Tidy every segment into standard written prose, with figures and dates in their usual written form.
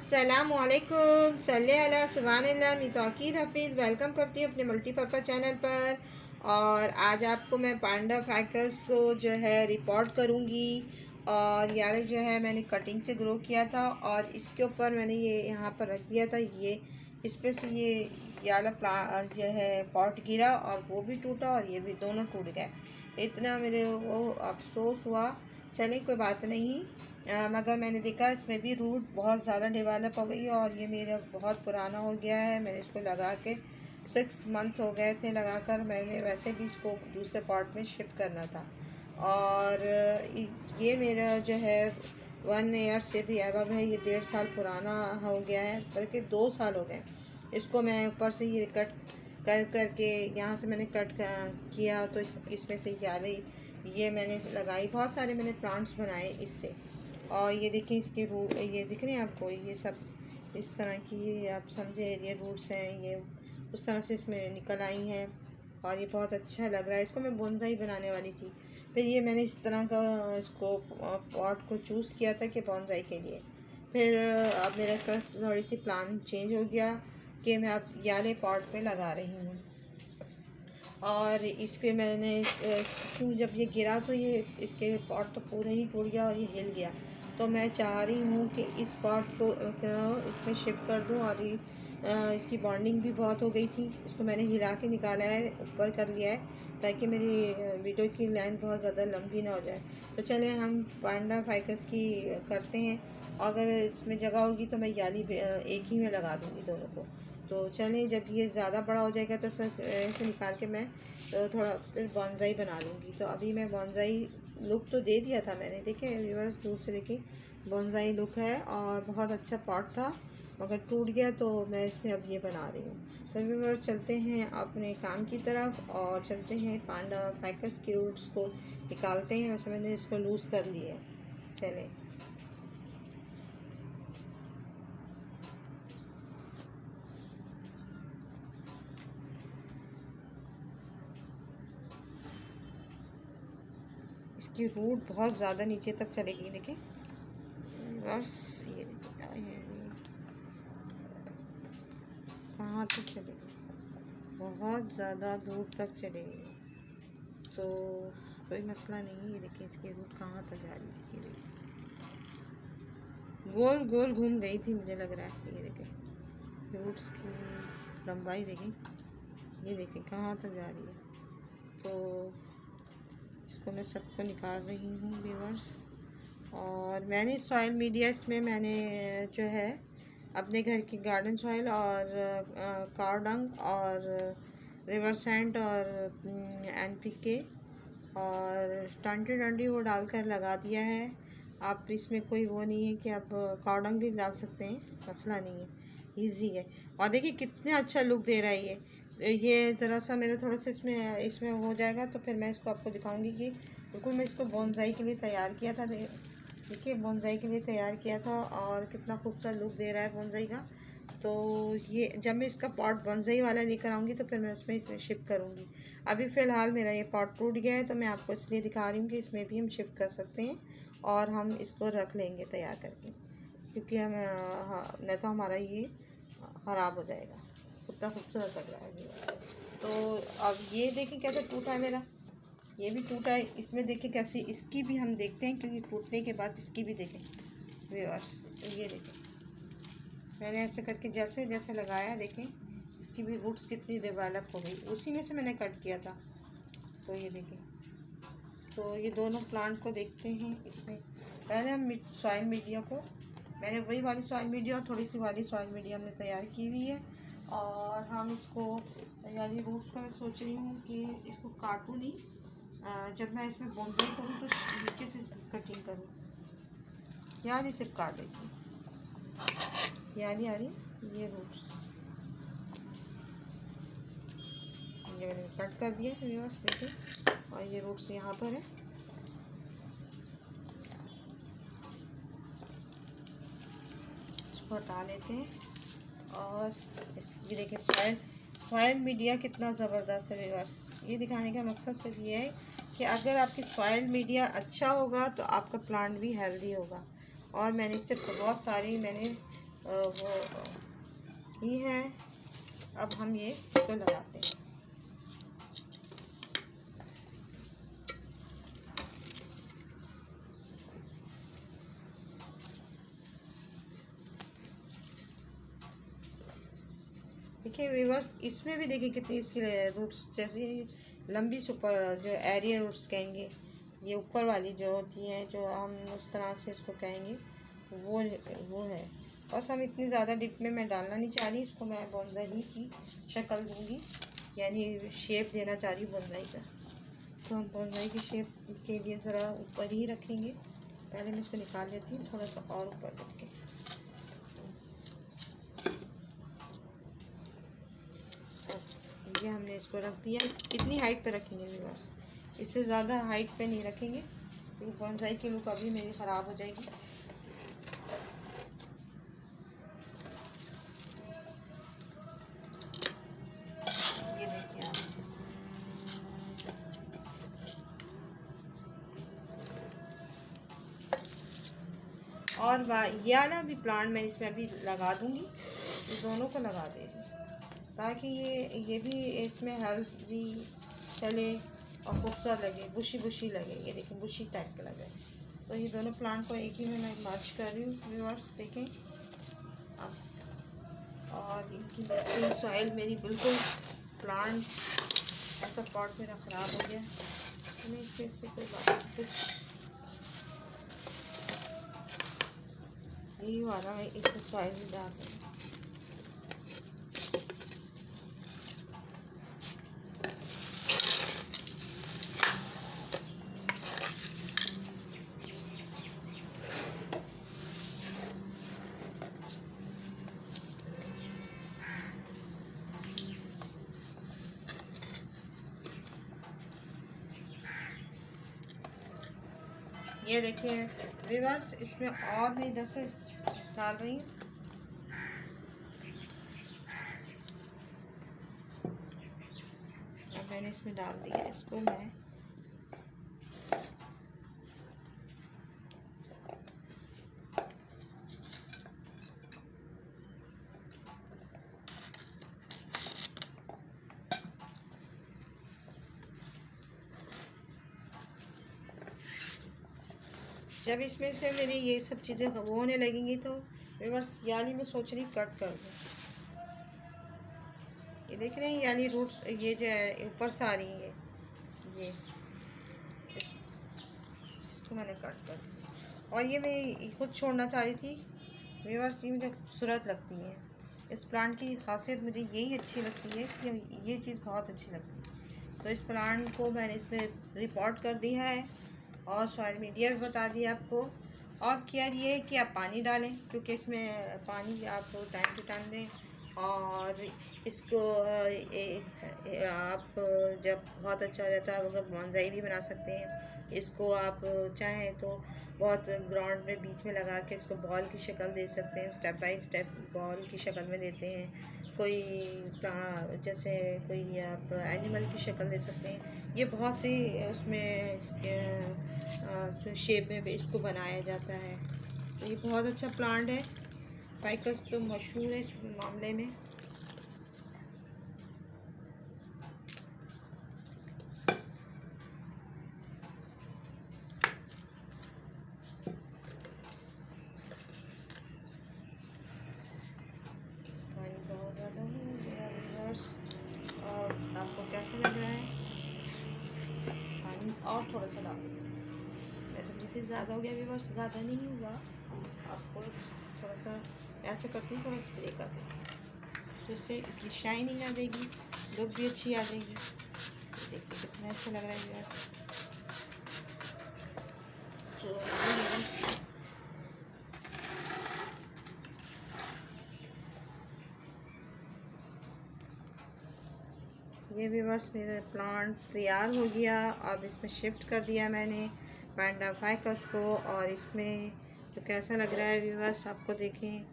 अस्सलामुअलैकुम सल्ले अला सुभानल्लाह मैं तौकीर हफीज़ वेलकम करती हूँ अपने मल्टीपर्पज़ चैनल पर। और आज आपको मैं पांडा फैकस को जो है रिपोर्ट करूँगी। और यार जो है मैंने कटिंग से ग्रो किया था और इसके ऊपर मैंने ये यहाँ पर रख दिया था। ये इस पे से ये वाला जो है पॉट गिरा और वो भी टूटा और ये भी दोनों टूट गए। इतना मेरे वो अफसोस हुआ। चलिए कोई बात नहीं। मगर मैंने देखा इसमें भी रूट बहुत ज़्यादा डेवलप हो गई है और ये मेरा बहुत पुराना हो गया है। मैंने इसको लगा के 6 मंथ हो गए थे लगाकर। मैंने वैसे भी इसको दूसरे पॉट में शिफ्ट करना था। और ये मेरा जो है 1 ईयर से भी अबव है। ये 1.5 साल पुराना हो गया है, बल्कि 2 साल हो गए। इसको मैं ऊपर से ये कट कर करके यहाँ से मैंने कट किया तो इसमें से ये मैंने लगाई। बहुत सारे मैंने प्लांट्स बनाए इससे। और ये देखिए इसके रूट ये दिख रहे हैं आपको, ये सब इस तरह की ये आप समझे ये रूट्स हैं। ये उस तरह से इसमें निकल आई हैं और ये बहुत अच्छा लग रहा है। इसको मैं बोनसाई बनाने वाली थी, फिर ये मैंने इस तरह का इसको पॉट को चूज़ किया था कि बोनसाई के लिए। फिर अब मेरा इसका थोड़ी सी प्लान चेंज हो गया कि मैं अब याले पॉट पे लगा रही हूँ। और इसके मैंने क्यों जब ये गिरा तो ये इसके पॉट तो पूरे ही टूट गया और ये हिल गया। तो मैं चाह रही हूँ कि इस पॉट को इसमें शिफ्ट कर दूँ। और इसकी बॉन्डिंग भी बहुत हो गई थी। इसको मैंने हिला के निकाला है, ऊपर कर लिया है, ताकि मेरी वीडियो की लाइन बहुत ज़्यादा लंबी ना हो जाए। तो चलें हम पांडा फाइकस की करते हैं। अगर इसमें जगह होगी तो मैं याली एक ही में लगा दूँगी दोनों को। तो चलें जब ये ज़्यादा बड़ा हो जाएगा तो ऐसे निकाल के मैं थोड़ा फिर बोनसाई बना लूँगी। तो अभी मैं बोनसाई लुक तो दे दिया था मैंने, देखे व्यूअर्स दूर से देखे बोनसाई लुक है और बहुत अच्छा पॉट था, मगर टूट गया। तो मैं इसमें अब ये बना रही हूँ। तो व्यूअर्स चलते हैं अपने काम की तरफ और चलते हैं पांडा फाइकस की रूट्स को निकालते हैं। वैसे मैंने इसको लूज़ कर लिया है। चलें इसकी रूट बहुत ज़्यादा नीचे तक चलेगी। देखें बस ये कहाँ तक चलेगी, बहुत ज़्यादा दूर तक चलेगी। तो कोई मसला नहीं। ये देखिए इसकी रूट कहाँ तक जा रही है। ये देखिए गोल गोल घूम गई थी मुझे लग रहा है। ये देखें रूट्स की लंबाई देखें, ये देखें कहाँ तक जा रही है। तो इसको मैं सबको निकाल रही हूँ व्यूअर्स। और मैंने सॉइल मीडिया इसमें मैंने जो है अपने घर की गार्डन सॉइल और काव डंग और रिवर सैंड और NPK और टंटी डंडी वो डालकर लगा दिया है। आप इसमें कोई वो नहीं है कि आप काव डंग भी डाल सकते हैं, मसला नहीं है, इजी है। और देखिए कितने अच्छा लुक दे रहा है ये ज़रा सा मेरा थोड़ा सा इसमें इसमें हो जाएगा तो फिर मैं इसको आपको दिखाऊंगी कि बिल्कुल मैं इसको बोनसाई के लिए तैयार किया था। देखिए बोनसाई के लिए तैयार किया था और कितना खूबसूरत लुक दे रहा है बोनसाई का। तो ये जब मैं इसका पॉट बोनसाई वाला लेकर आऊँगी तो फिर मैं उसमें इसमें शिफ्ट करूँगी। अभी फ़िलहाल मेरा ये पॉट टूट गया है तो मैं आपको इसलिए दिखा रही हूँ कि इसमें भी हम शिफ्ट कर सकते हैं और हम इसको रख लेंगे तैयार करके, क्योंकि हम नहीं तो हमारा ये ख़राब हो जाएगा। कितना खूबसूरत लग रहा है। तो अब ये देखें कैसे टूटा है मेरा, ये भी टूटा है। इसमें देखें कैसे, इसकी भी हम देखते हैं, क्योंकि टूटने के बाद इसकी भी देखें व्यूअर्स। ये देखें मैंने ऐसे करके जैसे जैसे लगाया, देखें इसकी भी रूट्स कितनी डेवलप हो गई। उसी में से मैंने कट किया था। तो ये देखें, तो ये दोनों प्लांट को देखते हैं। इसमें पहले हम सॉइल मीडिया को, मैंने वही वाली सॉइल मीडिया और थोड़ी सी वाली सॉइल मीडिया हमने तैयार की हुई है। और हम इसको यानी रूट्स को मैं सोच रही हूँ कि इसको काटूँ नहीं, जब मैं इसमें बोनसाई करूँ तो नीचे से इसकी कटिंग करूँ, यानी सिर्फ काट देती हूँ। यानी ये रूट्स ये मैंने कट कर दिया है व्यूअर्स, देखिए। और ये रूट्स यहाँ पर है। इसको हटा लेते हैं। और ये देखिए सॉइल मीडिया कितना ज़बरदस्त है व्यूअर्स। ये दिखाने का मकसद सिर्फ ये है कि अगर आपकी सॉइल मीडिया अच्छा होगा तो आपका प्लांट भी हेल्दी होगा। और मैंने इससे बहुत सारी मैंने वो ही है। अब हम ये इसको लगाते हैं। देखिए व्यूअर्स, इसमें भी देखिए कितनी इसकी रूट्स जैसी लंबी सुपर जो एरियल रूट्स कहेंगे, ये ऊपर वाली जो होती हैं, जो हम उस तरह से इसको कहेंगे, वो है। बस हम इतनी ज़्यादा डिप में मैं डालना नहीं चाह रही इसको, मैं बोनसाई की शक्ल दूंगी, यानी शेप देना चाह रही हूँ बोनसाई का। तो हम बोनसाई की शेप के लिए ज़रा ऊपर ही रखेंगे। पहले मैं इसको निकाल लेती हूँ थोड़ा सा और ऊपर रख के। ये हमने इसको रख दिया। कितनी हाइट पे रखेंगे व्यूअर्स, इससे ज़्यादा हाइट पे नहीं रखेंगे क्योंकि बोनसाई की लुक अभी मेरी ख़राब हो जाएगी। ये देखिए आप, और ये वाला भी प्लांट मैं इसमें अभी लगा दूंगी। ये दोनों को लगा दे रही ताकि ये भी इसमें हेल्दी चले और खूबसूरत लगे, बुशी बुशी लगे। ये देखें बुशी टाइप का लगे। तो ये दोनों प्लांट को एक ही में मैं मर्ज कर रही हूँ व्यूअर्स, देखें आप। और इनकी सॉइल मेरी बिल्कुल प्लांट ऐसा पॉट मेरा ख़राब हो गया, तो मैं इससे कोई बात कुछ यही वाला है, इसमें सॉइल भी डाल दें। ये देखिए व्यूअर्स, इसमें और मैं इधर से डाल रही हूँ। मैंने इसमें डाल दिया, इसको मैं जब इसमें से मेरी ये सब चीज़ें वो होने लगेंगी तो व्यूअर्स यानी मैं सोच रही कट कर दूँ। ये देख रहे हैं यानी रूट्स ये जो है ऊपर से आ रही हैं, ये इसको मैंने कट कर दिया। और ये मैं खुद छोड़ना चाह रही थी व्यूअर्स, ये मुझे खूबसूरत लगती हैं। इस प्लांट की खासियत मुझे यही अच्छी लगती है कि ये चीज़ बहुत अच्छी लगती है। तो इस प्लांट को मैंने इसमें रिपोर्ट कर दिया है और सोशल मीडिया भी बता दिया आपको। और केयर ये है कि आप पानी डालें, क्योंकि इसमें पानी आप टाइम टू टाइम दें। और इसको आप जब बहुत अच्छा हो जाता है आप अगर बोनसाई भी बना सकते हैं। इसको आप चाहें तो बहुत ग्राउंड में बीच में लगा के इसको बॉल की शक्ल दे सकते हैं, स्टेप बाय स्टेप बॉल की शक्ल में देते हैं। कोई जैसे कोई आप एनिमल की शक्ल दे सकते हैं। ये बहुत सी उसमें जो शेप में भी इसको बनाया जाता है। तो ये बहुत अच्छा प्लांट है, फाइकस तो मशहूर है इस मामले में। पानी बहुत ज़्यादा हो गया व्यूअर्स, और आपको कैसा लग रहा है? पानी और थोड़ा सा डाल, ऐसे जैसे ज़्यादा हो गया व्यूअर्स, ज़्यादा नहीं हुआ। आपको थोड़ा सा ऐसे करती हूँ, थोड़ा स्प्रे कर दें तो इससे इसकी शाइनिंग आ जाएगी, लुक भी अच्छी आ जाएगी। देखिए कितना अच्छा लग रहा है व्यूअर्स। तो ये व्यूअर्स मेरा प्लांट तैयार हो गया। अब इसमें शिफ्ट कर दिया मैंने पैंडा फाइकस को। और इसमें तो कैसा लग रहा है व्यूअर्स, आपको देखें,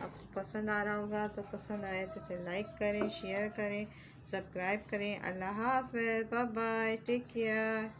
आपको पसंद आ रहा होगा। तो पसंद आए तो इसे लाइक करें, शेयर करें, सब्सक्राइब करें। अल्लाह हाफ़िज़, बाय बाय, टेक केयर।